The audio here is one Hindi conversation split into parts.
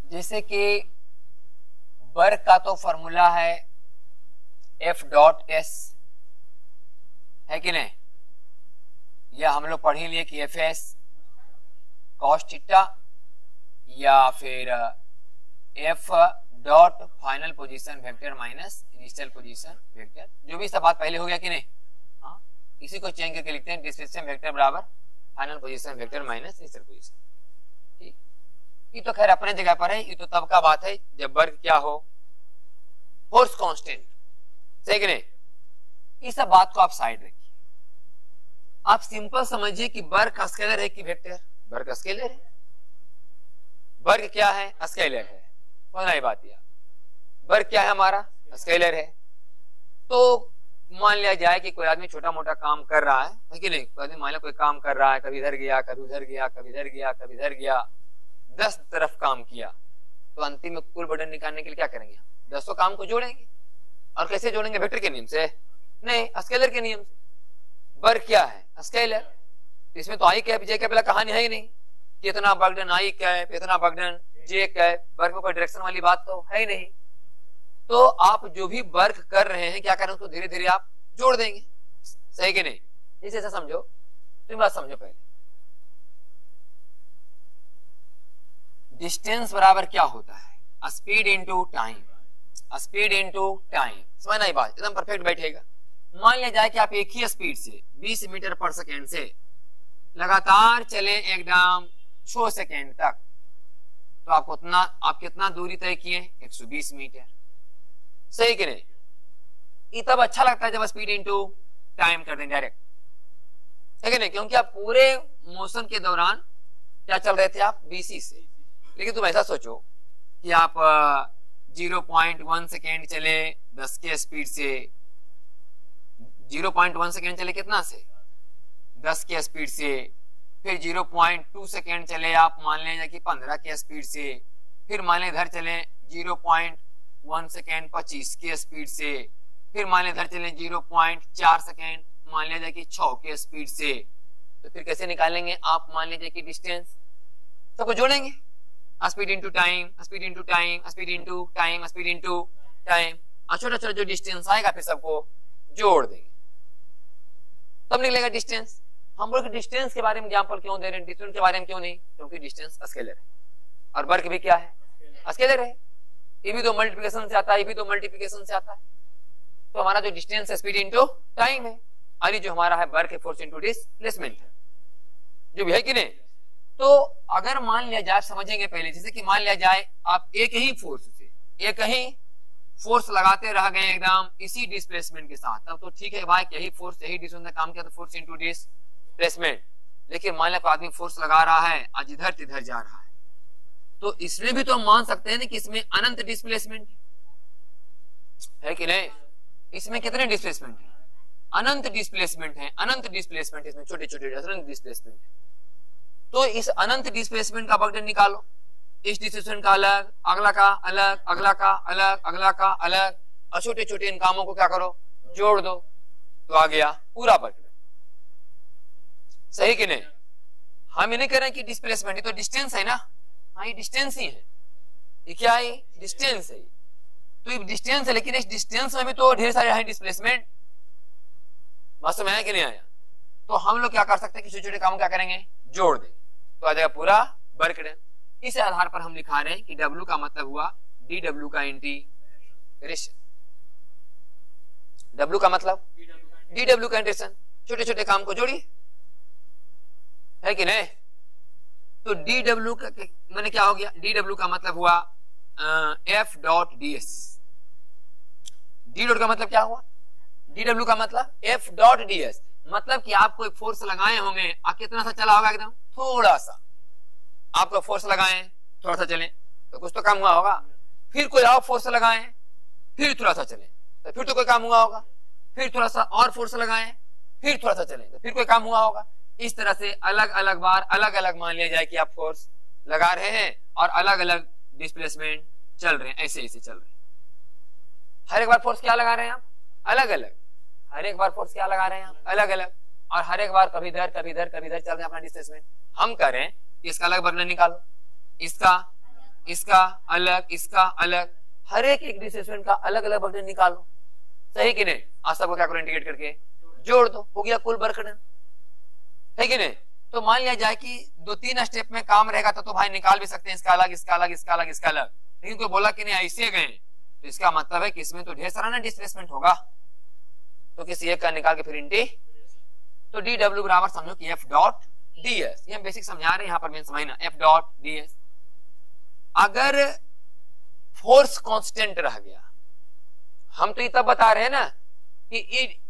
जैसे कि वर्क का तो फॉर्मूला है F डॉट S, है कि नहीं? या हम लोग पढ़ ही लिए कि FS cos थीटा या फिर F dot final position vector minus initial position vector, जो भी सब बात पहले हो गया कि नहीं? हाँ, इसी को चेंज करके लिखते हैं डिस्प्लेसमेंट वेक्टर बराबर final position vector minus initial position. ठीक, ये तो खैर अपने जगह पर है, ये तो तब का बात है जब वर्क क्या हो, फोर्स कांस्टेंट, सही कि नहीं? इस सब बात को आप साइड रखिए, आप सिंपल समझिए कि वर्क स्केलर है कि वेक्टर? वर्क स्केलर है। वर्क क्या है? स्केलर है। कौन आई बात? यह वर्क क्या है? हमारा स्केलर है। तो मान लिया जाए कि कोई आदमी छोटा मोटा काम कर रहा है कि नहीं? कोई आदमी मान लिया कोई काम कर रहा है, कभी इधर गया, कभी उधर गया, कभी इधर गया, कभी इधर गया, 10 तरफ काम किया, तो अंतिम में कुल बर्डन निकालने के लिए क्या करेंगे? 10 काम को जोड़ेंगे। और कैसे जोड़ेंगे? वेक्टर के नियम से? नहीं, स्केलर के नियम से। वर्क क्या है? स्केलर। इसमें तो आई कैप जे कैप कहानी है ही नहीं कि इतना बर्डन आई कैप, इतना बर्डन जे कैप, वर्क में कोई डायरेक्शन वाली बात तो है ही नहीं। तो आप जो भी वर्क कर रहे हैं क्या करें, उसको धीरे धीरे आप जोड़ देंगे, सही कि नहीं? इसे ऐसा समझो, तुम बात समझो पहले। डिस्टेंस बराबर क्या होता है? Speed into time. Speed into time, समझना ही बात एकदम परफेक्ट बैठेगा। मान लिया जाए कि आप एक ही स्पीड से 20 मीटर पर सेकेंड से लगातार चले एकदम 6 सेकेंड तक, तो आप कितना दूरी तय किए? 120 मीटर, सही कि नहीं? ये तब अच्छा लगता है जब स्पीड इनटू टाइम कर दें डायरेक्ट, है कि नहीं? क्योंकि आप पूरे मोशन के दौरान क्या चल रहे थे? आप BC से। लेकिन तुम ऐसा सोचो कि आप 0.1 सेकेंड चले 10 के स्पीड से, 0.1 सेकेंड चले कितना से? 10 के स्पीड से, फिर 0.2 सेकेंड चले आप मान लें कि 15 के स्पीड से, फिर मान लें इधर चले 0.1 सेकेंड 25 के स्पीड से, फिर मान लें इधर चले 0.4 सेकेंड मान लीजिए कि 6 के स्पीड से। तो फिर कैसे निकालेंगे आप? मान लीजिए कि डिस्टेंस सबको जोड़ेंगे, speed into time, speed into time, speed into time, speed into time, और छोटा छोटा जो डिस्टेंस आएगा फिर सबको जोड़ देंगे, तब निकलेगा डिस्टेंस। हम लोग डिस्टेंस के बारे में एग्जांपल क्यों दे रहे हैं? डिस्टेंस के बारे में क्यों नहीं? क्योंकि डिस्टेंस स्केलर है और वर्क भी क्या है? स्केलर है। ये भी तो मल्टीप्लिकेशन से आता है, ये भी तो मल्टीप्लिकेशन से आता है। तो हमारा जो डिस्टेंस है स्पीड इनटू टाइम है, और ये जो हमारा है वर्क है फोर्स इनटू डिस्प्लेसमेंट है, जो भी है कि नहीं? तो अगर मान लिया जाए, समझेंगे पहले, जैसे कि मान लिया जाए आप एक ही फोर्स से एक ही फोर्स लगाते रह गए एकदम इसी डिस्प्लेसमेंट के साथ, तब तो ठीक है भाई, यही फोर्स यही डिस्टेंस में काम किया तो फोर्स इनटू डिस्प्लेसमेंट। लेकिन मान लिया कोई आदमी फोर्स लगा रहा है, आज इधर तिधर जा रहा है, तो इसमें भी तो हम मान सकते हैं ना कि इसमें अनंत डिस्प्लेसमेंट है कि नहीं? इसमें कितने डिस्प्लेसमेंट है? अनंत डिस्प्लेसमेंट है, अनंत डिस्प्लेसमेंट, इसमें छोटे छोटे अनंत डिस्प्लेसमेंट है। तो इस अनंत डिस्प्लेसमेंट का बर्डन निकालो, इस डिस्प्लेसमेंट का अलग, अगला का अलग, अगला का अलग, अगला का अलग, और छोटे छोटे इन कामों को क्या करो? जोड़ दो, तो आ गया पूरा बर्डन, सही कि नहीं? हम ये नहीं कह रहे हैं कि डिस्प्लेसमेंट, ये तो डिस्टेंस है ना। हाँ, ये डिस्टेंस ही है, ये क्या है? डिस्टेंस है। तो ये डिस्टेंस है, लेकिन इस डिस्टेंस में भी तो ढेर सारे है डिस्प्लेसमेंट। बात समझ आया कि नहीं आया? तो हम लोग क्या कर सकते हैं कि छोटे छोटे काम क्या करेंगे? जोड़ देंगे, तो आ जाएगा पूरा वर्क डन। इस आधार पर हम लिखा रहे हैं कि W का मतलब हुआ dW का इंटीग्रेशन। W का मतलब dW का इंटीग्रेशन, छोटे छोटे काम को जोड़िए, है कि नहीं? तो dW का मैंने क्या हो गया? dW का मतलब हुआ F dot ds। d dot का मतलब क्या हुआ? dW का मतलब F डॉट ds, मतलब कि आप कोई फोर्स लगाए होंगे, कितना सा चला होगा? एकदम थोड़ा सा। आपको फोर्स लगाए, थोड़ा सा चले तो कुछ तो काम हुआ होगा, फिर कोई और फोर्स लगाए, फिर थोड़ा सा चले तो फिर तो कोई काम हुआ होगा, फिर थोड़ा सा और फोर्स लगाए, फिर थोड़ा सा चले तो फिर कोई काम हुआ होगा। इस तरह से अलग अलग बार अलग अलग मान लिया जाए कि आप फोर्स लगा रहे हैं और अलग अलग डिस्प्लेसमेंट चल रहे हैं, ऐसे ऐसे चल रहे हैं। हर एक बार फोर्स क्या लगा रहे हैं आप? अलग अलग। हर एक बार फोर्स क्या लगा रहे हैं आप? अलग अलग। और हर एक बार कभी इधर कभी इधर कभी इधर चल रहे हैं अपना डिस्प्लेसमेंट। हम कह रहे हैं इसका अलग वर्णन निकालो, इसका इसका अलग, इसका अलग, हर एक डिस्प्लेसमेंट का अलग अलग वर्क डन निकालो, सही कि नहीं। आज सबको क्या करो, इंटीग्रेट करके जोड़ दो, हो गया कुल वर्क डन, है कि नहीं। तो मान लिया जाए कि 2-3 स्टेप में काम रहेगा तो भाई निकाल भी सकते हैं, इसका अलग, इसका अलग, इसका अलग, इसका अलग। लेकिन कोई बोला कि नहीं ऐसे गए, तो इसका मतलब है कि इसमें तो ढेर सारा ना डिस्प्लेसमेंट होगा, तो किसी एक का निकाल के फिर इंटी, तो डी डब्ल्यू बराबर समझो कि एफ डॉट डी एस। ये हम बेसिक समझा रहे हैं, यहाँ पर मेन समझना एफ डॉट डी एस। अगर फोर्स कांस्टेंट रह गया, हम तो ये तब बता रहे हैं ना कि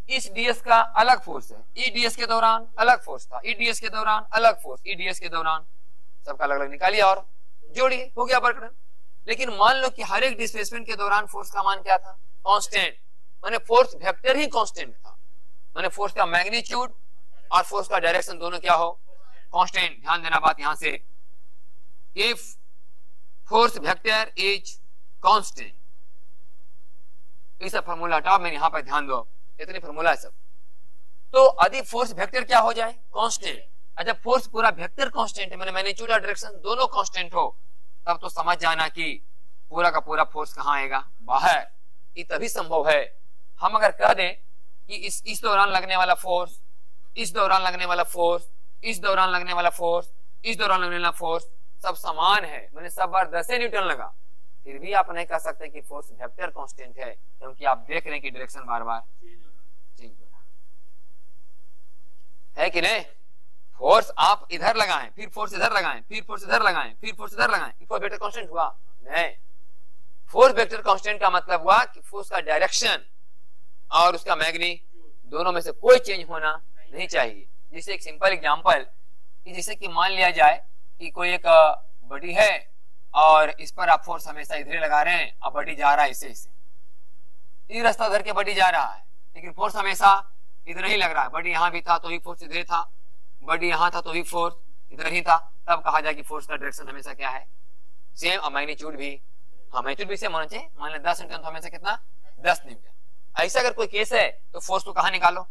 इस डीएस का अलग फोर्स है, ई डीएस के दौरान अलग फोर्स था, ई डीएस के दौरान अलग फोर्स, ई डीएस के दौरान, सबका अलग अलग निकालिए और जोड़िए, हो गया वर्क डन। लेकिन मान लो कि हर एक डिस्प्लेसमेंट के दौरान फोर्स का मान क्या था, कांस्टेंट, माने फोर्स वेक्टर ही कांस्टेंट था, माने फोर्स का मैग्नीट्यूड और फोर्स का डायरेक्शन दोनों क्या हो, कांस्टेंट। ध्यान देना बात यहां से, if force vector is constant, इस फॉर्मूला हटाओ, मैंने यहां पर ध्यान दो, इतनी फॉर्मूला है सब। तो यदि फोर्स वेक्टर क्या हो जाए, कांस्टेंट। अच्छा, फोर्स पूरा वेक्टर कांस्टेंट है, मैंने मैग्नीट्यूड और डायरेक्शन दोनों कांस्टेंट हो, तब तो समझ जाना कि पूरा का पूरा फोर्स कहां आएगा, बाहर। ये तभी संभव है। हम अगर कह दें कि इस दौरान लगने वाला फोर्स, इस दौरान लगने वाला फोर्स, इस दौरान लगने वाला फोर्स, इस दौरान लगने वाला फोर्स सब समान है, मैंने सब बार 10 न्यूटन लगा, फिर भी आप नहीं कह सकते कि फोर्स वेक्टर कांस्टेंट है, क्योंकि आप देख रहे हैं कि डायरेक्शन बार बार चेंज हो रहा है कि नहीं। फोर्स आप इधर लगाएं, फिर फोर्स इधर लगाएं, फिर फोर्स इधर लगाएं, फिर फोर्स इधर लगाएं, फोर्स वेक्टर कांस्टेंट हुआ नहीं। फोर्स वेक्टर कांस्टेंट का मतलब हुआ कि फोर्स का डायरेक्शन और उसका मैग्नी दोनों में से कोई चेंज होना नहीं चाहिए। जैसे एक सिंपल एग्जांपल, जैसे कि मान लिया जाए कि कोई एक बॉडी है और इस पर आप फोर्स हमेशा इधर लगा रहे हैं, अब बॉडी जा रहा है इसे इस रास्ता धर के बॉडी जा रहा है, लेकिन फोर्स हमेशा इधर ही लग रहा है। बॉडी यहाँ भी था तो ही फोर्स इधर था, बॉडी यहाँ था तो ही फोर्स इधर ही था, तब कहा जाए कि फोर्स का डायरेक्शन हमेशा क्या है, सेम। और मैग्नीट्यूड भी, हाँ मैग्नीट्यूड भी सेम होना चाहिए। मान लें 10 न्यूटन तो हमेशा कितना, 10 न्यूटन। ऐसा अगर कोई केस है तो फोर्स को कहाँ निकालो,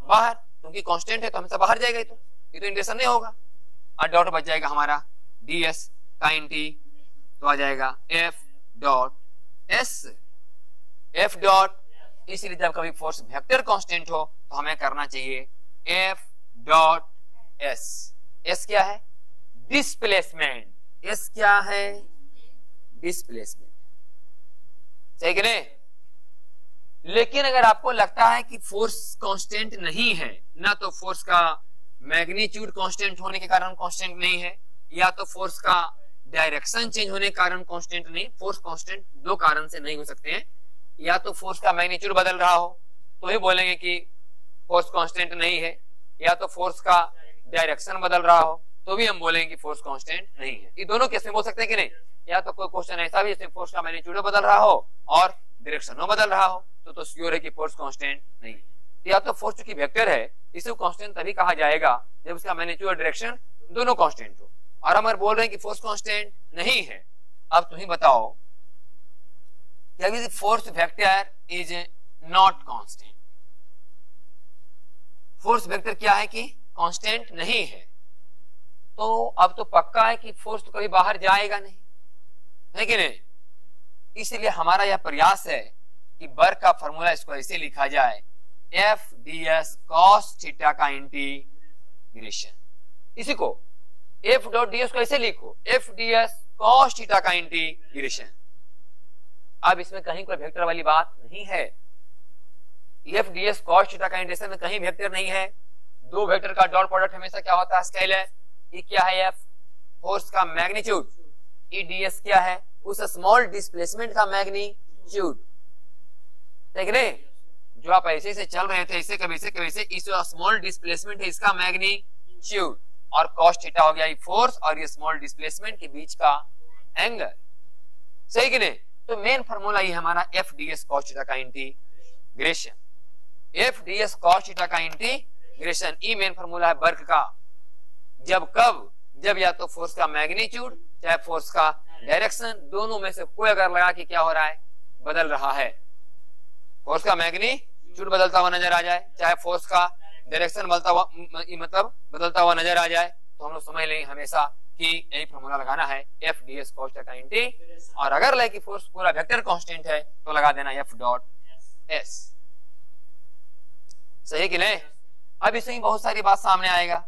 बाहर, क्योंकि कांस्टेंट है तो हमेशा बाहर जाएगा, ये तो इंडक्शन नहीं होगा। और डॉट बच जाएगा हमारा ds का इंटी, तो आ जाएगा f dot s, f dot. इसलिए जब कभी फोर्स वेक्टर कांस्टेंट हो तो हमें करना चाहिए f डॉट s। s क्या है, डिस्प्लेसमेंट, s क्या है, डिस्प्लेसमेंट, सही कि नहीं। लेकिन अगर आपको लगता है कि फोर्स कांस्टेंट नहीं है, ना तो फोर्स का मैग्नीट्यूड कांस्टेंट होने के कारण कांस्टेंट नहीं है, या तो फोर्स का डायरेक्शन चेंज होने के कारण कांस्टेंट नहीं। फोर्स कांस्टेंट दो कारण से नहीं हो सकते हैं, या तो फोर्स का मैग्नीट्यूड बदल रहा हो तो ही बोलेंगे कि फोर्स कांस्टेंट नहीं है, या तो फोर्स का डायरेक्शन बदल रहा हो तो भी हम बोलेंगे कि फोर्स कांस्टेंट नहीं है। ये दोनों केस में बोल सकते हैं कि नहीं। या तो कोई क्वेश्चन ऐसा भी जिसमें फोर्स का मैग्नीट्यूड बदल रहा हो और डायरेक्शन बदल रहा हो, तो श्योर है कि फोर्स कांस्टेंट नहीं है। या तो फोर्स चूंकि वेक्टर है, इसे कांस्टेंट तभी कहा जाएगा जब उसका मैग्नीट्यूड और डायरेक्शन दोनों कांस्टेंट हो। और हम बोल रहे हैं कि फोर्स कांस्टेंट नहीं है। अब तुम ही बताओ कि force vector is not constant, force vector क्या है कि कांस्टेंट नहीं है, तो अब तो पक्का है कि फोर्स तो कभी बाहर जाएगा नहीं, है कि नहीं। इसलिए हमारा यह प्रयास है कि वर्क का फॉर्मूला इसको ऐसे लिखा जाए, F D S cos theta का इंटीग्रेशन। इसी को एफ डॉट डी एस को ऐसे लिखो, F D S cos theta का इंटीग्रेशन। अब इसमें कहीं कोई वेक्टर वाली बात नहीं है। F D S cos theta का इंटीग्रेशन में कहीं वेक्टर नहीं है। दो वेक्टर का डॉट प्रोडक्ट हमेशा क्या होता है, स्केलर। ये क्या है, एफ फोर्स का मैग्नीट्यूड, ई डी एस क्या है, उस स्मॉल डिस्प्लेसमेंट का मैग्नीट्यूड, देख रहे। जो आप ऐसे से चल रहे थे, ऐसे कभी से कभी से, इस स्मॉल डिस्प्लेसमेंट है इसका मैग्नीट्यूड, और कॉस थीटा हो गया ये फोर्स और ये स्मॉल डिस्प्लेसमेंट के बीच का एंगल, सही कि नहीं। तो मेन फार्मूला ये हमारा F D S cos theta का integration, F D S cos theta का इंटीग्रेशन। ये मेन फार्मूला है वर्क का। जब कब, जब या तो फोर्स का मैग्नीट्यूड चाहे फोर्स का डायरेक्शन, दोनों में से कोई अगर लगा कि क्या हो रहा है, बदल रहा है, फोर्स का मैग्नीट्यूड बदलता हुआ नजर आ जाए, चाहे फोर्स का डायरेक्शन बदलता हुआ मतलब बदलता हुआ नजर आ जाए, तो हम लोग समझ लेंगे हमेशा कि यही फॉर्मूला लगाना है F D S cos theta इंटी, और अगर लाइक फोर्स पूरा वेक्टर कांस्टेंट है तो लगा देना एफ डॉट एस। सही कि नहीं? अब इसमें बहुत सारी बात सामने आएगा,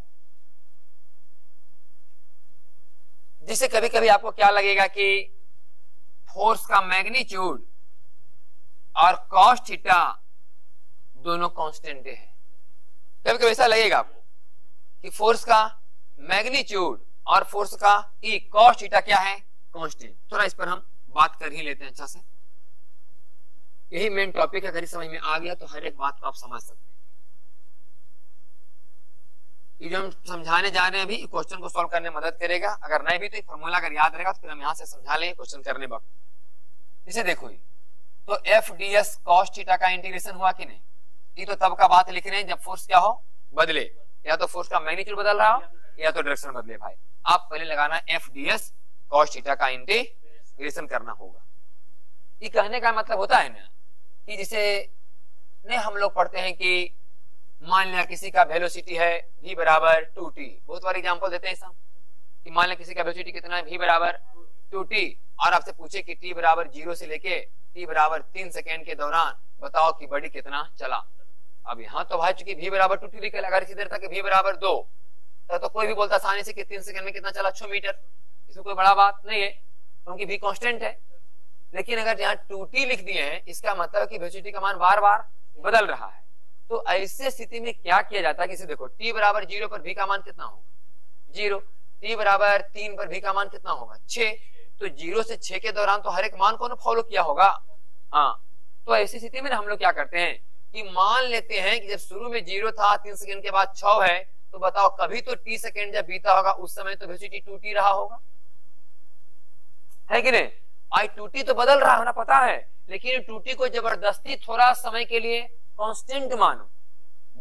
जिससे कभी कभी आपको क्या लगेगा कि फोर्स का मैग्नीट्यूड और कॉस थीटा दोनों कांस्टेंट है। कभी कभी ऐसा लगेगा आपको कि फोर्स का मैग्नीट्यूड और फोर्स का ई कॉस थीटा क्या है? कांस्टेंट। थोड़ा इस पर हम बात कर ही लेते हैं अच्छा से, यही मेन टॉपिक है। अगर इस समझ में आ गया तो हर एक बात को आप समझ सकते हैं। ये जो हम समझाने जा रहे हैं अभी, क्वेश्चन को सॉल्व करने में मदद करेगा। अगर नहीं भी तो फॉर्मूला अगर याद रहेगा तो फिर हम यहां से समझा लेंगे क्वेश्चन करने वक्त। इसे देखो, तो F D S cos theta का इंटीग्रेशन हुआ कि नहीं? ये तो तब का बात लिख रहे हैं जब फोर्स क्या हो? बदले, या तो फोर्स का मैग्नीट्यूड बदल रहा हो या तो डायरेक्शन बदले। भाई आप पहले लगाना F D S cos theta का इंटीग्रेशन करना होगा। ये कहने का मतलब होता है ना कि जिसे नहीं हम लोग पढ़ते हैं कि मान लिया किसी का वेलोसिटी है v बराबर 2t। बहुत बार एग्जांपल देते हैं कि मान लिया किसी का वेलोसिटी कितना है, v बराबर 2t, और आपसे पूछे कि t बराबर 0 से लेके t बराबर 3 सेकेंड के दौरान बताओ कि बॉडी कितना चला। अब यहाँ तो भाई चूंकि v बराबर 2t लिखा, अगर इसी देर तक v बराबर 2 तो कोई भी बोलता आसानी से कि 3 सेकेंड में कितना चला, 6 मीटर। इसमें कोई बड़ा बात नहीं है क्योंकि v कांस्टेंट है। लेकिन अगर यहाँ 2t लिख दिए हैं, इसका मतलब कि वेलोसिटी का मान बार बार बदल रहा है। तो ऐसे स्थिति में क्या किया जाता है कि इसे देखो, t बराबर 0 पर v का मान कितना होगा? 0। t बराबर 3 पर v का मान कितना होगा? 6। तो 0 से 6 के दौरान तो हर एक मान को फॉलो किया होगा। हाँ, तो ऐसी स्थिति में हम लोग क्या करते हैं कि मान लेते हैं कि जब शुरू में 0 था, 3 सेकंड के बाद 6 है, तो बताओ कभी तो t सेकंड जब बीता होगा उस समय तो वेलोसिटी 2t रहा होगा, है कि नहीं? आई 2t तो बदल रहा होना पता है, लेकिन 2t को जबरदस्ती थोड़ा समय के लिए कांस्टेंट मानो।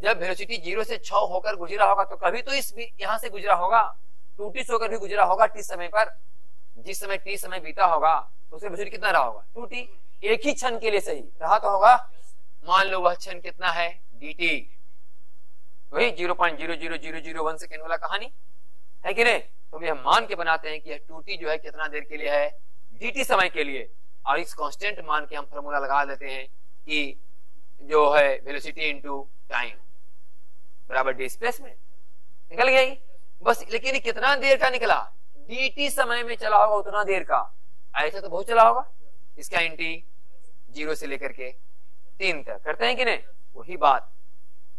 जब वेलोसिटी 0 से 6 होकर गुजरा होगा तो कभी तो इस यहां से गुजरा होगा, 2t से होकर भी गुजरा होगा t समय पर। जिस समय t समय बीता होगा तो उसमें वेलोसिटी कितना रहा होगा? 2t। एक ही क्षण के लिए सही रहा तो होगा, मान लो वह क्षण कितना है? dt। वही 0.00001 सेकेंड वाला कहानी है कि नहीं? तो हम मान के बनाते हैं कि यह 2t जो है कितना देर के लिए है? dt समय के लिए। और इस कांस्टेंट मान के हम फॉर्मूला लगा देते हैं कि जो है वेलोसिटी इनटू टाइम बराबर डिस्प्लेसमेंट। निकल गया ही बस। लेकिन कितना देर का निकला? dt समय में चला होगा उतना देर का। ऐसा तो बहुत चला होगा। इसका इंटी 0 से लेकर के 3 तक करते हैं कि नहीं? वही बात।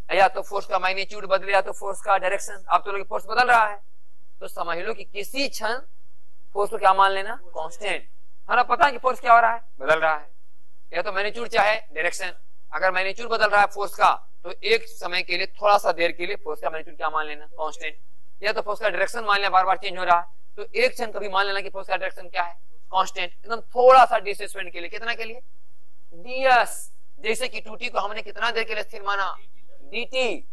या तो फोर्स का मैग्नीट्यूड बदले या तो फोर्स का डायरेक्शन। अब तो लोग फोर्स बदल रहा है तो समझ लो कि किसी क्षण फोर्स को क्या मान लेना? कांस्टेंट। हमें पता है कि फोर्स क्या हो रहा है? बदल रहा है। या तो मैग्नीट्यूड चाहे डायरेक्शन। अगर मैग्नीट्यूड बदल रहा है फोर्स का तो एक समय के लिए थोड़ा सा देर के लिए फोर्स का मैग्नीट्यूड क्या मान लेना? कांस्टेंट। या तो फोर्स का डायरेक्शन मान लिया, बार बार चेंज हो रहा है तो एक क्षण कभी मान लेना कि फोर्स का डायरेक्शन क्या है? कांस्टेंट। एकदम थोड़ा सा डिस्प्लेसमेंट के लिए। कितना के लिए? ds। जैसे कि 2t को हमने कितना देर के लिए स्थिर माना? dt।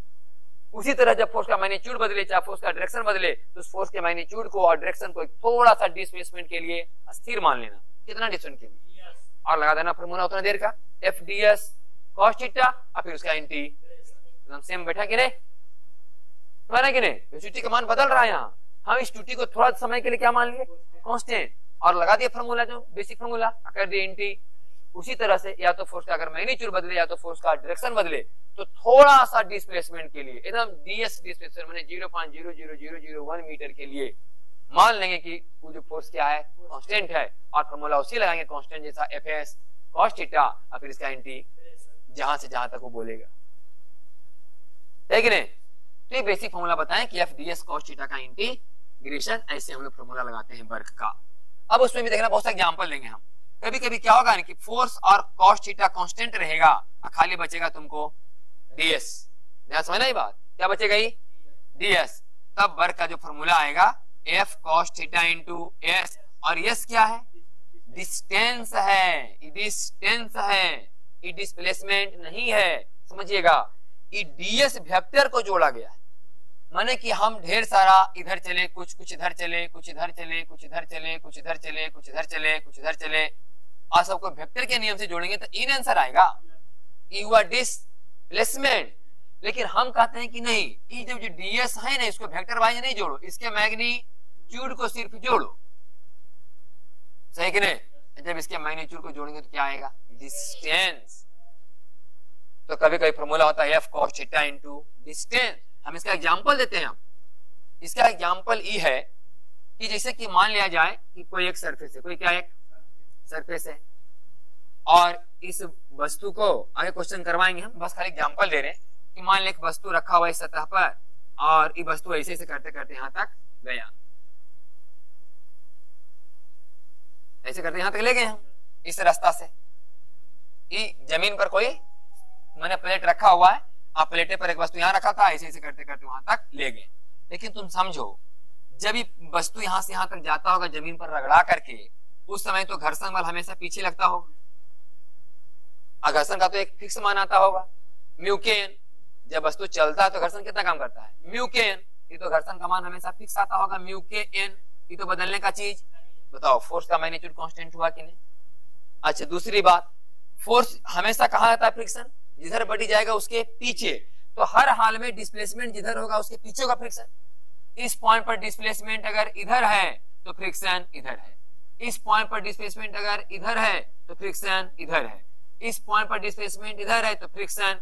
उसी तरह जब फोर्स का मैग्नीट्यूड बदले चाहे फोर्स का डायरेक्शन बदले तो उस फोर्स के मैग्नीट्यूड को और डायरेक्शन को एक थोड़ा सा डिस्प्लेसमेंट के लिए स्थिर मान लेना। कितना डिस्टेंस के लिए? और लगा देना फॉर्मूला उतना देर का F D S cos theta और फिर उसका इंटी। एकदम सेम बैठा कि नहीं? बना कि नहीं? वेलोसिटी का मान बदल रहा है। यहाँ हम इस 2t को थोड़ा समय के लिए क्या मान लिए? कांस्टेंट। और लगा दिया फॉर्मूला, जो बेसिक फॉर्मूला कर दिया इंटी। उसी तरह से या तो फोर्स का अगर मैग्नीट्यूड बदले या तो फोर्स का डायरेक्शन बदले तो थोड़ा सा डिस्प्लेसमेंट के लिए एकदम ds डिस्प्लेसमेंट माने 0.00001 मीटर के लिए मान लेंगे कि वो जो फोर्स क्या है? कांस्टेंट है। और फॉर्मूला उसी लगाएंगे कांस्टेंट जैसा fs cos थीटा और फिर इसका इंटी जहां से जहां तक वो बोलेगा, है कि नहीं? तो ये बेसिक फॉर्मूला बताएं कि fds cos थीटा का इंटीग्रेशन। ऐसे हम लोग फॉर्मूला लगाते हैं वर्क का। अब उसमें भी देखना बहुत सारे एग्जांपल लेंगे हम। कभी कभी क्या होगा कि फोर्स और cos थीटा कांस्टेंट रहेगा, खाली बचेगा तुमको ds। ध्यान समझना ये बात, क्या बचेगा? ही ds। तब वर्क का जो फॉर्मूला आएगा f cos theta into s। और s क्या है? डिस्टेंस है। डिस्टेंस है, ये डिस्प्लेसमेंट नहीं है। समझिएगा, ये ds वेक्टर को जोड़ा गया है। माने कि हम ढेर सारा इधर चले, कुछ इधर चले, कुछ इधर चले, कुछ इधर चले, कुछ इधर चले, कुछ इधर चले, कुछ इधर चले, और सबको वेक्टर के नियम से जोड़ेंगे तो इन आंसर आएगा। ये हुआ डिस्प्लेसमेंट। लेकिन हम कहते हैं कि नहीं, ये जो ds है ना इसको वेक्टर वाइज नहीं जोड़ो, इसके मैग्नीट्यूड मैग्नीट्यूड को सिर्फ जोड़ो, सही कि नहीं? जब इसके मैग्नीट्यूड को जोड़ेंगे तो क्या आएगा? डिस्टेंस। तो कभी कभी फॉर्मूला होता है F cos theta into distance. हम इसका एग्जांपल देते हैं। हम इसका एग्जांपल ये है कि जैसे कि मान लिया जाए कि कोई एक सरफेस है, कोई क्या एक सरफेस है, और इस वस्तु को आगे क्वेश्चन करवाएंगे हम, बस खाली एग्जांपल दे रहे हैं कि मान ले एक वस्तु रखा हुआ है सतह पर और ये वस्तु ऐसे ऐसे करते करते यहां तक गया, ऐसे करते यहां तक ले गए हम इस रास्ता से। ये जमीन पर कोई मैंने प्लेट रखा हुआ है, आप प्लेटे पर एक वस्तु यहां रखा था, ऐसे ऐसे करते करते वहां तक ले गए। लेकिन तुम समझो जब ये वस्तु यहां से यहां तक जाता होगा जमीन पर रगड़ा करके, उस समय तो घर्षण बल हमेशा पीछे लगता होगा। घर्षण का तो एक फिक्स मान आता होगा म्यू के एन। जब वस्तु चलता है तो घर्षण कितना काम करता है? म्यू के एन। ये तो घर्षण का मान हमेशा फिक्स आता होगा म्यू के एन। ये तो बदलने का चीज। बताओ फोर्स का मैग्नीट्यूड कांस्टेंट हुआ कि नहीं? अच्छा, दूसरी बात, फोर्स हमेशा कहाँ आता है? फ्रिक्शन। जिधर बॉडी जाएगा उसके पीछे, तो हर हाल में डिस्प्लेसमेंट जिधर होगा उसके पीछे का फ्रिक्शन। इस पॉइंट पर डिस्प्लेसमेंट अगर इधर है तो फ्रिक्शन इधर है, इस पॉइंट पर डिस्प्लेसमेंट अगर इधर है तो फ्रिक्शन इधर है, इस पॉइंट पर डिस्प्लेसमेंट इधर है तो फ्रिक्शन,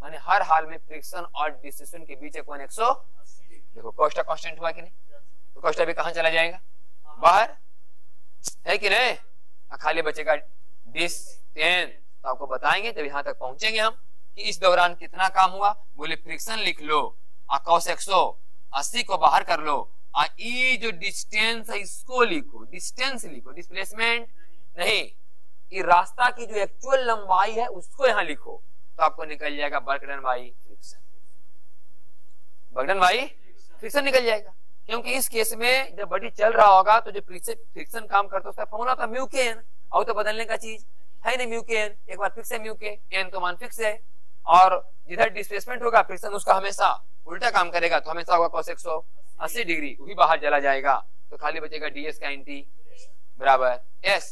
माने हर हाल में फ्रिक्शन और डिस्प्लेसमेंट के बीच कोण 180। देखो कोष्टा कांस्टेंट हुआ कि नहीं? तो कोष्टा भी कहां चला जाएगा? बाहर, है कि नहीं? खाली बचेगा डिस्टेंस। तो आपको बताएंगे जब यहां तक पहुंचेंगे हम कि इस दौरान कितना काम हुआ। बोले फ्रिक्शन लिख लो, cos 180 को बाहर कर लो, ये जो डिस्टेंस है इसको लिखो, डिस्टेंस लिखो, डिस्प्लेसमेंट नहीं। ये रास्ता की जो एक्चुअल लंबाई है उसको यहां लिखो, तो आपको निकल जाएगा work done by friction. Work done by friction निकल जाएगा, क्योंकि इस केस में जब बॉडी चल रहा होगा तो जो फ्रिक्शन काम करता है उसका फॉर्मूला था म्यू के एन, और तो बदलने का चीज है नहीं म्यू के एन। एक बार फिक्स है म्यू के एन तो मान फिक्स है, और जिधर डिस्प्लेसमेंट होगा फ्रिक्शन उसका हमेशा उल्टा काम करेगा, तो हमेशा होगा cos 180 डिग्री, वही बाहर चला जाएगा। तो खाली बचेगा ds का nt बराबर s।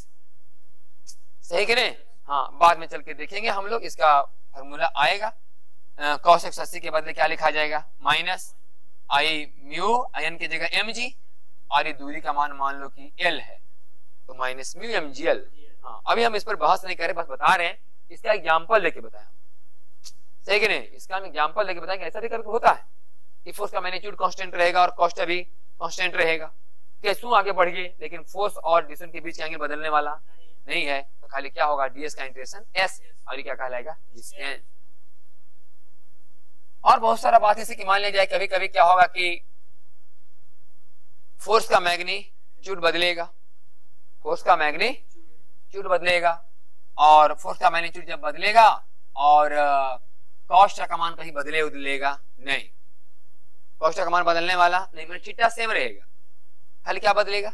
सही कि नहीं? हाँ, बाद में चल के देखेंगे हम लोग, इसका फॉर्मूला आएगा। cos 180 के बदले क्या लिखा जाएगा? माइनस आई म्यू n की जगह mg, और ये दूरी का मान लो कि l है, तो माइनस म्यू mgl। हाँ, अभी हम इस पर बहस नहीं करें, बस बता रहे हैं, इसका एग्जांपल लेके बताया, सही कि नहीं? इसका हम एग्जांपल लेके बताएंगे। ऐसा भी कभी होता है कि फोर्स का मैग्नीट्यूड कांस्टेंट रहेगा और कॉस्ट भी कांस्टेंट रहेगा, कैसू आगे बढ़ गए, लेकिन फोर्स और डिस्टेंस के बीच एंगल बदलने वाला नहीं है, तो खाली क्या होगा? ds का इंटीग्रेशन s, और ये क्या कहलाएगा? डिस्टेंस। और बहुत सारा बात ऐसे कि मान लिया जाए कभी कभी क्या होगा कि फोर्स का मैग्नीट्यूड बदलेगा, फोर्स का मैग्नीट्यूड बदलेगा, और फोर्स का मैग्नीट्यूड जब बदलेगा और कॉस्ट का मान कहीं बदलेगा नहीं, कॉस्ट का मान बदलने वाला नहीं, मतलब थीटा सेम रहेगा, खाली क्या बदलेगा?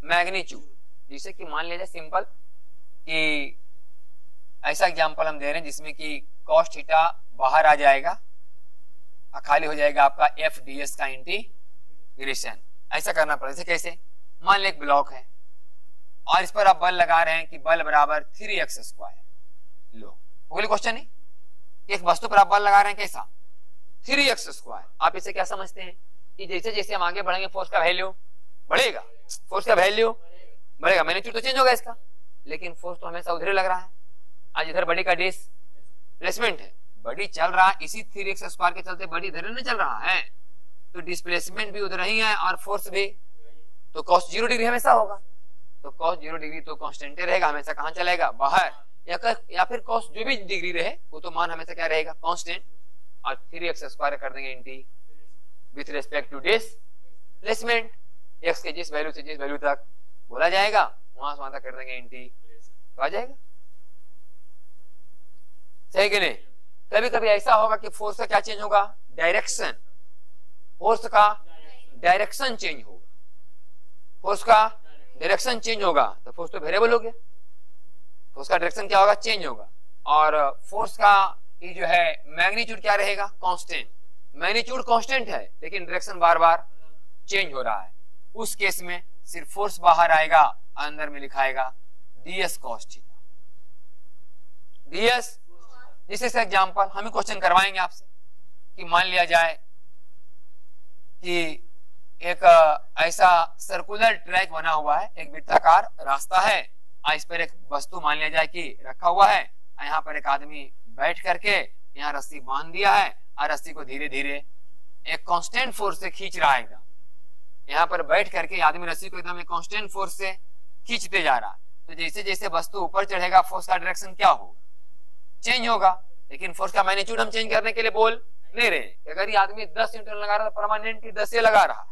मैग्नीट्यूड। जैसे कि मान लिया जाए सिंपल कि ऐसा एग्जांपल हम दे रहे हैं जिसमें कि कॉस्ट थीटा बाहर आ जाएगा, खाली हो जाएगा आपका f ds का इंटीग्रेशन। ऐसा करना पड़ेगा। कैसे? मान लो एक ब्लॉक है और इस पर आप बल लगा रहे हैं कि बल बराबर 3x²। लो, अगले क्वेश्चन है, एक वस्तु पर आप बल लगा रहे हैं, कैसा? 3x²। आप इसे क्या समझते हैं कि जैसे जैसे हम आगे बढ़ेंगे फोर्स का वैल्यू बढ़ेगा, फोर्स का वैल्यू बढ़ेगा, मैग्नीट्यूड तो चेंज होगा इसका, लेकिन फोर्स तो हमेशा उधर लग रहा है। आज इधर बॉडी का डिस्प्लेसमेंट है, बॉडी चल रहा है, इसी 3x² के चलते बॉडी इधर नहीं चल रहा है, तो डिस्प्लेसमेंट भी उधर ही है और फोर्स भी, तो cos 0 डिग्री हमेशा होगा, तो cos 0 डिग्री तो कांस्टेंट रहेगा, हमेशा कहां चलेगा? बाहर। या फिर cos जो भी डिग्री रहे वो तो मान हमेशा क्या रहेगा? कांस्टेंट। और 3x² कर देंगे इंटी with respect to displacement, x के जिस वैल्यू से जिस वैल्यू तक बोला जाएगा वहां से वहां तक कर देंगे इंटी, तो आ जाएगा। सही कि नहीं? कभी कभी ऐसा होगा कि फोर्स का क्या चेंज होगा? डायरेक्शन, फोर्स का डायरेक्शन चेंज होगा, फोर्स का डायरेक्शन चेंज होगा, तो फोर्स तो वेरिएबल हो गया, फोर्स का डायरेक्शन क्या होगा? चेंज होगा। और फोर्स का ये जो है मैग्नीट्यूड क्या रहेगा? कांस्टेंट। मैग्नीट्यूड कांस्टेंट है लेकिन डायरेक्शन बार बार चेंज हो रहा है, उस केस में सिर्फ फोर्स बाहर आएगा, अंदर में लिखाएगा ds cos थीटा, ds। जिससे एग्जांपल हम क्वेश्चन करवाएंगे आपसे कि मान लिया जाए कि एक ऐसा सर्कुलर ट्रैक बना हुआ है, एक वृत्ताकार रास्ता है, इस पर एक वस्तु मान लिया जाए कि रखा हुआ है, यहाँ पर एक आदमी बैठ करके यहाँ रस्सी बांध दिया है और रस्सी को धीरे धीरे एक कांस्टेंट फोर्स से खींच रहा है। यहाँ पर बैठ करके आदमी रस्सी को एकदम एक कांस्टेंट फोर्स से खींचते जा रहा है। तो जैसे जैसे वस्तु ऊपर चढ़ेगा फोर्स का डायरेक्शन क्या होगा, चेंज होगा, लेकिन फोर्स का मैग्नीट्यूड हम चेंज करने के लिए बोल नहीं रहे। अगर ये आदमी 10 न्यूटन लगा रहा था परमानेंटली 10 से लगा रहा है,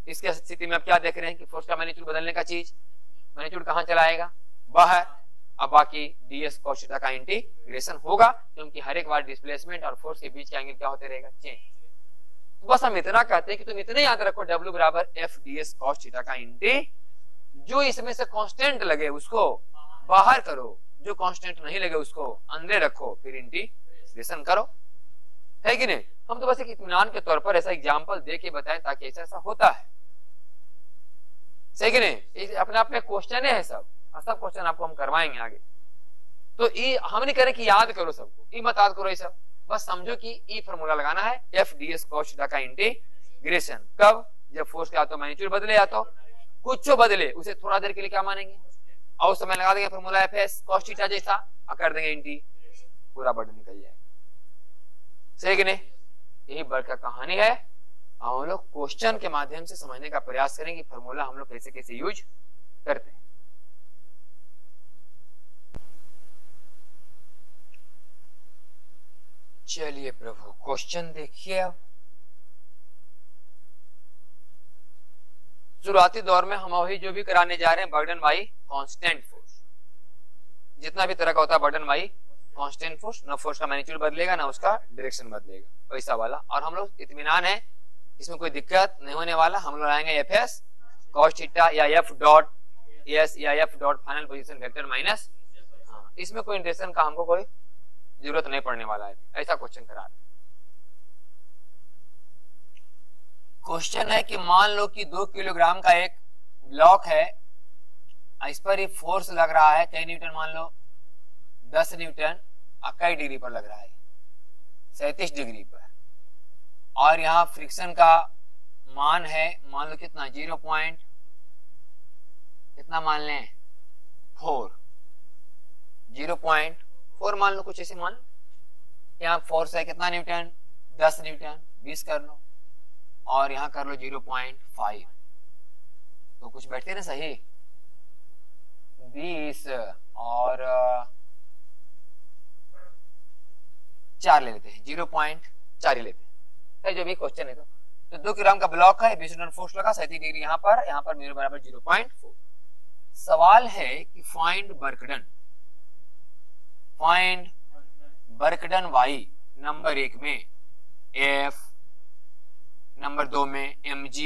इसके स्थिति में अब क्या देख रहे हैं कि फोर्स का मैग्नीट्यूड बदलने का चीज मैग्नीट्यूड कहां चला आएगा, बाहर। अब बाकी ds cos थीटा का इंटीग्रेशन होगा, क्योंकि हर एक बार डिस्प्लेसमेंट और फोर्स के बीच का एंगल क्या होते रहेगा, चेंज। तो बस हम इतना कहते हैं कि तुम इतने याद रखो W बराबर f ds cos थीटा का इंटी, जो इसमें से कांस्टेंट लगे उसको बाहर करो, जो कांस्टेंट नहीं लगे उसको अंदर रखो, फिर इंटीग्रेशन करो, है कि नहीं। हम तो बस एक इत्मीनान के तौर पर ऐसा एग्जांपल दे के बताएं ताकि ऐसा होता है, सही कि नहीं। अपने आप में क्वेश्चन है सब, सब क्वेश्चन आपको हम करवाएंगे आगे। तो ये हम नहीं करें कि याद करो सबको, ये मत याद करो ये सब, बस समझो कि ये फॉर्मूला लगाना है f ds cos थीटा का इंटीग्रेशन। कब, जब फोर्स का तो मैग्नीट्यूड बदले या तो कुछ बदले, उसे थोड़ा देर के लिए क्या मानेंगे और समय लगा देंगे फॉर्मूला fs cos थीटा जैसा, कर देंगे इंटी, पूरा बर्डन निकल जाएगा, सही कि नहीं। यही वर्ग का कहानी है। हम लोग क्वेश्चन के माध्यम से समझने का प्रयास करेंगे फॉर्मूला हम लोग कैसे कैसे यूज करते हैं। चलिए प्रभु क्वेश्चन देखिए। अब शुरुआती दौर में हम अभी जो भी कराने जा रहे हैं बर्डन बाई कांस्टेंट फोर्स, जितना भी तरह का होता है बर्डन बाई कांस्टेंट फोर्स, ना फोर्स का मैग्नीट्यूड बदलेगा ना उसका डायरेक्शन बदलेगा, वैसा वाला। और हम लोग इत्मीनान है, इसमें कोई दिक्कत नहीं होने वाला। हम लोग आएंगे fs cos थीटा या f डॉट s या f dot final position vector minus, इसमें कोई इंटीग्रेशन का हमको कोई जरूरत नहीं पड़ने वाला है, ऐसा क्वेश्चन करा। क्वेश्चन है कि मान लो कि 2 किलोग्राम का एक ब्लॉक है, इस पर ही फोर्स लग रहा है कई न्यूटन, मान लो 10 न्यूटन, कई डिग्री पर लग रहा है, 37 डिग्री पर, और यहाँ फ्रिक्शन का मान है मान लो कितना 0. कितना मान लें 4, 0.4 मान लो, कुछ ऐसे मान लो। यहाँ फोर्स है कितना न्यूटन, 10 न्यूटन, 20 कर लो, और यहाँ कर लो 0.5, तो कुछ बैठते ना सही, 20 और 4 ले लेते हैं, 0.4 लेते हैं, जो भी क्वेश्चन है। तो 2 किलोग्राम का ब्लॉक है, 20 न्यूटन फोर्स लगा, 37 डिग्री यहाँ पर मेरे बराबर 0.4। सवाल है कि फाइंड वर्कडन y, नंबर 1 में f, नंबर 2 में mg,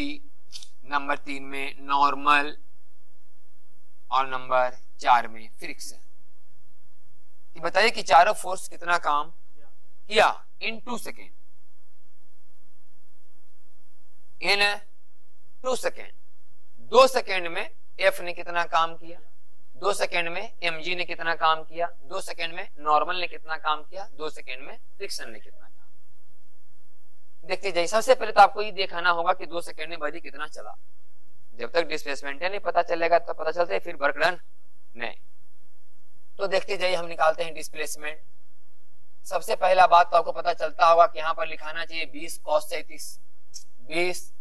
नंबर 3 में नॉर्मल, और नंबर 4 में फ्रिक्शन। बताइए कि चारों फोर्स कितना काम किया इन 2 सेकेंड, इन 2 सेकेंड। 2 सेकेंड में f ने कितना काम किया, 2 सेकेंड में mg ने कितना काम किया, 2 सेकेंड में नॉर्मल ने कितना काम किया, 2 सेकेंड में फ्रिक्शन ने कितना काम। देखते जाइए, सबसे पहले तो आपको ये दिखाना होगा कि 2 सेकेंड में बॉडी कितना चला। जब तक डिस्प्लेसमेंट नहीं पता चलेगा तो पता चलता है फिर वर्क डन नहीं। तो देखते जाइए, हम निकालते हैं डिस्प्लेसमेंट। सबसे पहला बात तो आपको पता चलता होगा कि यहाँ पर लिखाना चाहिए 20 cos 37, 20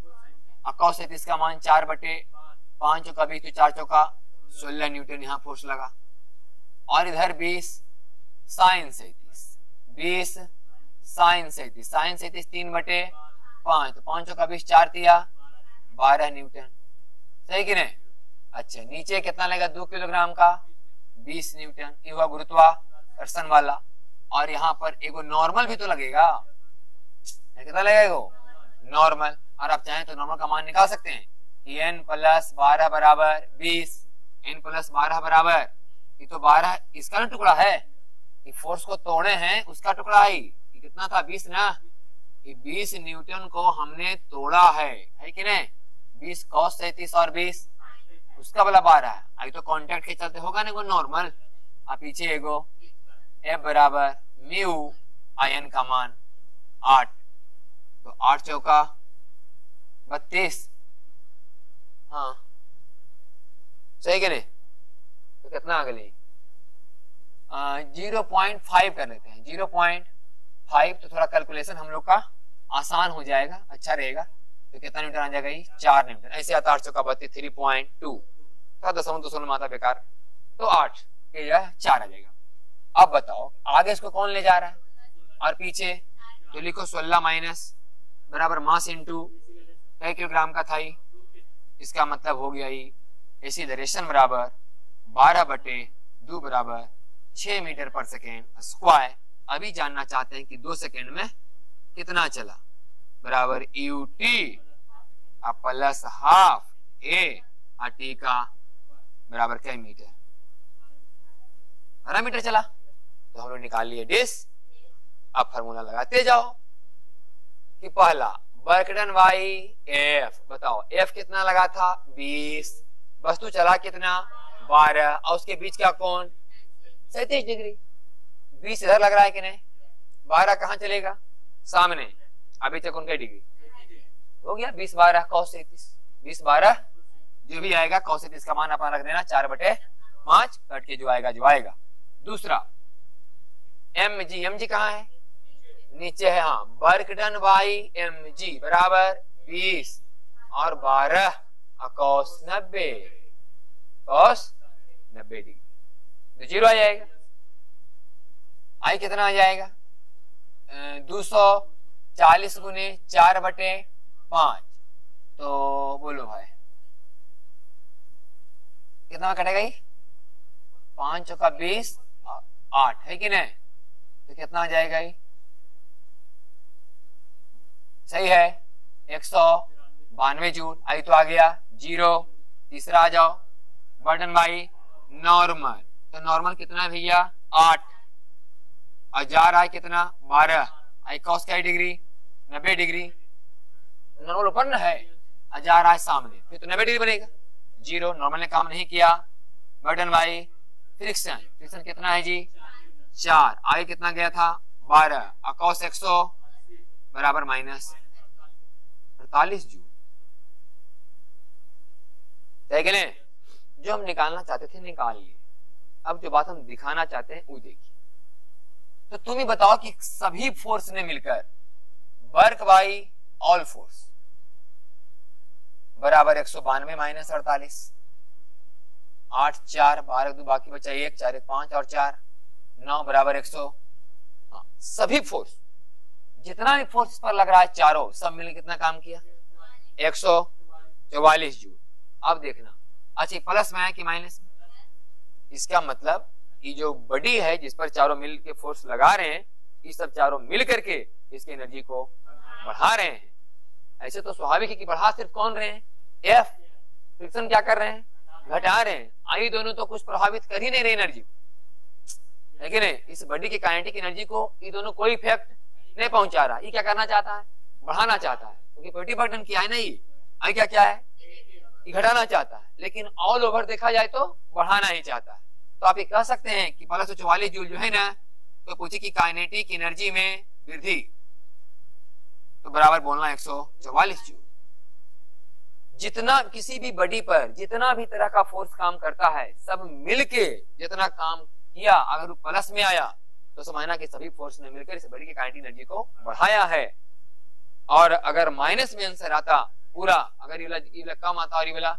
cos 37 का मान 4/5 चौका 20 तो 4 चौका 16 न्यूटन यहाँ फोर्स लगा, और इधर 20 sin 37, 20 sin 37, sin 37 3/5 तो 5 चौका 20 4 दिया 12 न्यूटन, सही कि नहीं। अच्छा, नीचे कितना लगेगा 2 किलोग्राम का 20 न्यूटन, ये हुआ गुरुत्वाकर्षण वाला, और यहाँ पर एगो नॉर्मल भी तो लगेगा, कितना लगेगा वो नॉर्मल। और आप चाहें तो नॉर्मल का मान निकाल सकते हैं कि n + 12 बराबर 20, n + 12 बराबर, ये तो 12 इसका टुकड़ा है, ये फोर्स को तोड़े हैं उसका टुकड़ा है, ये कितना था 20 ना, ये 20 न्यूटन को हमने तोड़ा है कि नहीं। 20 cos 37 और 20 उसका वाला 12 है, आई तो कांटेक्ट के चलते होगा ना वो नॉर्मल। आप पीछे एगो F बराबर म्यू in का मान 8, तो 8 चौका 32, हाँ सही कि नहीं? तो कितना अगली 0.5 कर लेते हैं। 0.5 तो थोड़ा कैलकुलेशन हम लोग का आसान हो जाएगा, अच्छा रहेगा। तो कितना न्यूटन आ जाएगा? 4 न्यूटन। ऐसे आता 800 का 3.2 था, दशमलव माता बेकार, तो 8 के यह 4 आ जाएगा। अब बताओ आगे इसको कौन ले जा रहा है और पीछे? तो लिखो 16 माइनस बराबर मास इंटू कई किलोग्राम का था। इसका मतलब हो गया एक्सीलरेशन बराबर 12/2 बराबर 6 मीटर पर सेकेंड स्क्वायर। अभी जानना चाहते हैं कि 2 सेकेंड में कितना चला, बराबर ut plus half a T का बराबर कई मीटर, 12 मीटर चला। तो हम लोग निकाल लिए डिस। अब फार्मूला लगाते जाओ कि पहला वर्क डन बाई एफ। बताओ एफ कितना लगा था? 20। वस्तु चला कितना? 12। और उसके बीच का कोण 37 डिग्री। 20 इधर लग रहा है कि नहीं? 12 कहां चलेगा? सामने। अभी तक उनका डिग्री हो गया 20 12 cos 37। 20 12 जो भी आएगा cos 37 का मान अपना रख देना 4/5 कट के जो आएगा। दूसरा mg कहाँ है? नीचे है। हाँ, वर्क डन बाई mg बराबर 20 और 12 cos 90 डिग्री, तो 0 आ जाएगा। आई कितना आ जाएगा? 240 गुने 4/5। तो बोलो भाई कितना कटेगा? 5 का 20 8 है कि नहीं? तो कितना आ जाएगा? सही है 192 जूल। आई तो आ गया 0। तीसरा आ जाओ बर्डन बाई नॉर्मल। तो नॉर्मल कितना है भैया? 8 और जा रहा है कितना? 12। आई कॉस क्या डिग्री? 90 डिग्री। नॉर्मल ऊपर ना है और जा रहा है सामने, फिर तो 90 डिग्री बनेगा। 0 नॉर्मल ने काम नहीं किया। बर्डन बाई फ्रिक्शन कितना है जी? 4। आगे कितना गया था? 12 और कॉस 100 बराबर माइनस 48 जूल। जो हम निकालना चाहते थे निकाल लिए। अब जो बात हम दिखाना चाहते हैं वो देखिए। तो तुम ही बताओ कि सभी फोर्स ने मिलकर वर्क बाई ऑल फोर्स बराबर 192 माइनस 48। 8 4 12 2 बाकी बचा 1 4 1 5 और 4 9 बराबर 100। सभी फोर्स जितना भी फोर्स पर लग रहा है चारों सब मिलकर कितना काम किया? 144 जूल। अब देखना अच्छा प्लस में है कि माइनस में? इसका मतलब कि जो बॉडी है जिस पर चारों मिल के फोर्स लगा रहे हैं, ये सब चारों मिल करके इसकी एनर्जी को बढ़ा रहे हैं। ऐसे तो स्वाभाविक है कि बढ़ा सिर्फ कौन रहे हैं? एफ। फ्रिक्शन क्या कर रहे हैं? घटा रहे हैं। आई दोनों तो कुछ प्रभावित कर ही नहीं रहे एनर्जी, लेकिन इस बॉडी की काइनेटिक एनर्जी को ये दोनों कोई इफेक्ट नहीं पहुंचा रहा। ये क्या करना चाहता है? बढ़ाना चाहता है, क्योंकि पॉजिटिव बटन किया है नहीं। आई क्या है? ये घटाना चाहता है, लेकिन ऑल ओवर देखा जाए तो बढ़ाना ही चाहता है। तो आप ये कह सकते हैं कि 1244 जूल जो है ना, तो पूछे कि काइनेटिक एनर्जी में वृद्धि, तो बराबर बोलना 144 जूल। जितना किसी भी बॉडी पर जितना भी तरह का फोर्स काम करता है, सब मिलके जितना काम किया, अगर वो प्लस में आया तो समझना कि सभी फोर्स ने मिलकर इस बॉडी की काइनेटिक एनर्जी को बढ़ाया है। और अगर माइनस में आंसर आता पूरा, अगर ये वाला कम आता और ये वाला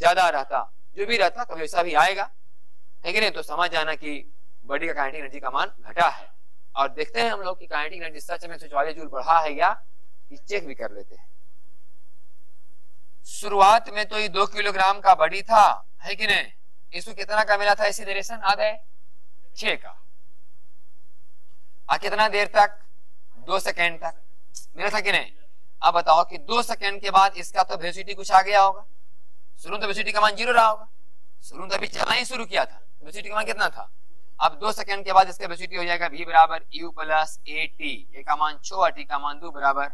ज्यादा रहता, जो भी रहता कभी ऐसा भी आएगा, है कि नहीं? तो समझ जाना कि बॉडी का काइनेटिक एनर्जी का मान घटा है। और देखते हैं हम लोग कि काइनेटिक एनर्जी सच में 144 जूल बढ़ा है या, चेक भी कर लेते हैं। शुरुआत में तो ये 2 किलोग्राम का बॉडी था, है कि नहीं? इसको कितना का मिला था एक्सीलरेशन? आधा 6 का। कितना देर तक? 2 सेकेंड तक मिला था कि नहीं? अब बताओ कि 2 सेकेंड के बाद इसका तो वेलोसिटी कुछ आ गया होगा। शुरू में तो वेलोसिटी का मान 0 रहा होगा, शुरू में तो अभी चलना ही शुरू किया था, वेलोसिटी का मान कितना था? अब 2 सेकेंड के बाद इसका वेलोसिटी हो जाएगा v बराबर u प्लस at। a का मान 6 t का मान 2 बराबर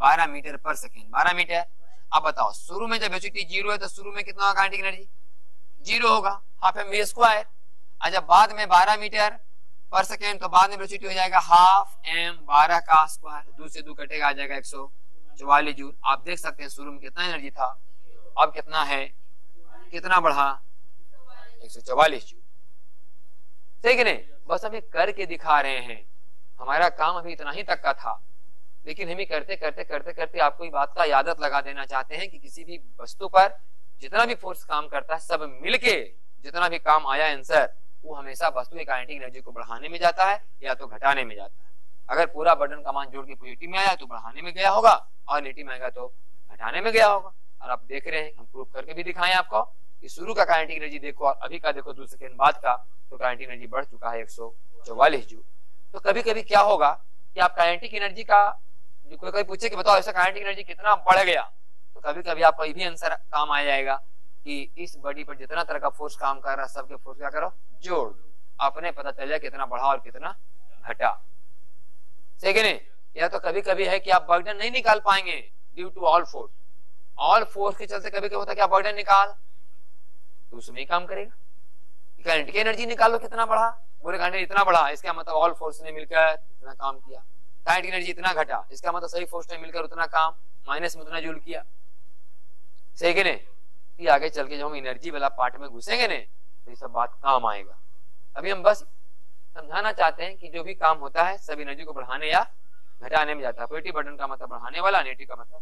12 मीटर पर सेकेंड, 12 मीटर। अब बताओ शुरू में जब वेलोसिटी 0 है तो शुरू में कितना काइनेटिक एनर्जी? 0 होगा, हाफ एम वी स्क्वायर। और जब बाद में 12 मीटर पर सेकेंड, तो बाद में वेलोसिटी हो जाएगा हाफ m 12 का स्क्वायर। 2 से 2 कटेगा, आ जाएगा 144 जूल। आप देख सकते हैं शुरू में कितना एनर्जी था? अब कितना है, कितना बढ़ा, 144 जूल। ठीक है नहीं, बस हम ये करके दिखा रहे हैं, हमारा काम अभी इतना ही तक का था, लेकिन हम ही करते करते करते करते आपको ये बात का आदत लगा देना चाहते हैं कि किसी भी वस्तु पर जितना भी फोर्स काम करता है, सब मिलके जितना भी काम आया आंसर, वो हमेशा वस्तु की काइनेटिक एनर्जी को बढ़ाने में जाता है या तो घटाने में जाता है। अगर पूरा बर्डन का मान जोड़ के पॉजिटिव में आया तो बढ़ाने में गया होगा, और नेगेटिव में आएगा तो घटाने में गया होगा। और आप देख रहे हैं, हम प्रूफ करके भी दिखाएं आपको कि शुरू का काइनेटिक एनर्जी देखो और अभी का देखो 2 सेकंड बाद का, तो काइनेटिक एनर्जी बढ़ चुका है 144 जूल। तो कभी कभी क्या होगा कि आप काइनेटिक एनर्जी का, जो कोई पूछे कि बताओ ऐसा काइनेटिक एनर्जी कितना बढ़ गया, तो कभी कभी आपका ये भी आंसर काम आ जाएगा कि इस बॉडी पर जितना तरह का फोर्स काम कर रहा है, सबके फोर्स क्या करो, जोड़ दो, अपने पता चल जाए कितना बढ़ा और कितना घटा। ठीक है नहीं, या तो कभी कभी है कि आप बर्डन नहीं निकाल पाएंगे ड्यू टू ऑल फोर्स के चलते कभी कभी होता है कि आप बर्डन निकाल, तो उसमें ही काम करेगा। काइनेटिक एनर्जी निकालो कितना बढ़ा, बोले काइनेटिक इतना बढ़ा, इसका मतलब ऑल फोर्स ने मिलकर इतना काम किया। काइनेटिक एनर्जी इतना घटा, इसका मतलब सही फोर्स ने मिलकर उतना काम, माइनस में उतना जूल किया। सही है नहीं, आगे चल के जब हम एनर्जी वाला पार्ट में घुसेंगे ने, तो ये सब बात काम आएगा। अभी हम बस समझाना चाहते हैं कि जो भी काम होता है सब एनर्जी को बढ़ाने या घटाने में जाता है। पॉजिटिव बटन का मतलब बढ़ाने वाला, नेगेटिव का मतलब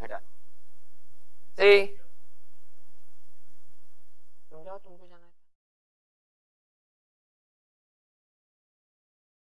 घटाने। सही, समझाओ, तुमको जाना है।